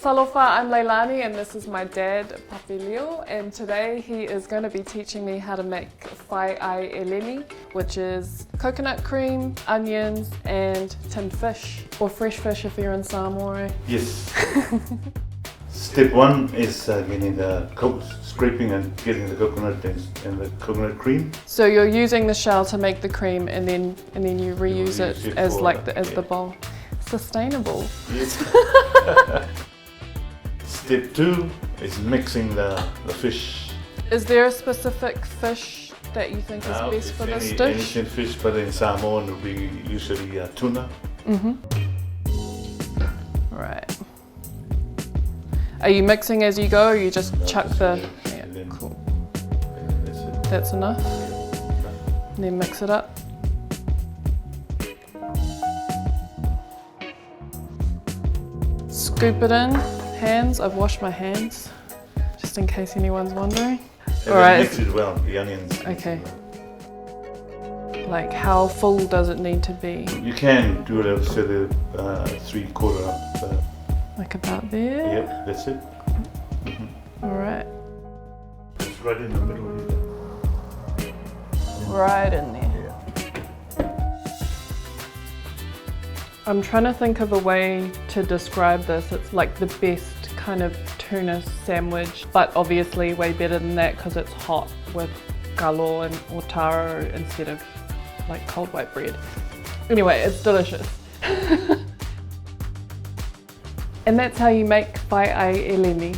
Talofa, I'm Leilani and this is my dad, Pafelio, and today he is going to be teaching me how to make Fai'ai Eleni, which is coconut cream, onions and tinned fish, or fresh fish if you're in Samoa. Yes. Step one is getting the scraping and getting the coconut and the coconut cream. So you're using the shell to make the cream and then you reuse it as the bowl. Sustainable. Yes. Step two is mixing the fish. Is there a specific fish that you think is best for this dish? Anything fish, but in Samoan it would be usually tuna. Right. Are you mixing as you go, or you just chuck the... Yeah, cool. That's it. That's enough? Yeah. And then mix it up. Scoop it in. Hands, I've washed my hands, just in case anyone's wondering. And then mix it well, the onions. Okay. Like how full does it need to be? You can do it, say the 3/4 up. Like about there? Yep, that's it. Alright. It's right in the middle here. Right in there. I'm trying to think of a way to describe this. It's like the best kind of tuna sandwich, but obviously way better than that because it's hot with galo or taro instead of like cold white bread. Anyway, it's delicious. And that's how you make Fai'ai Eleni.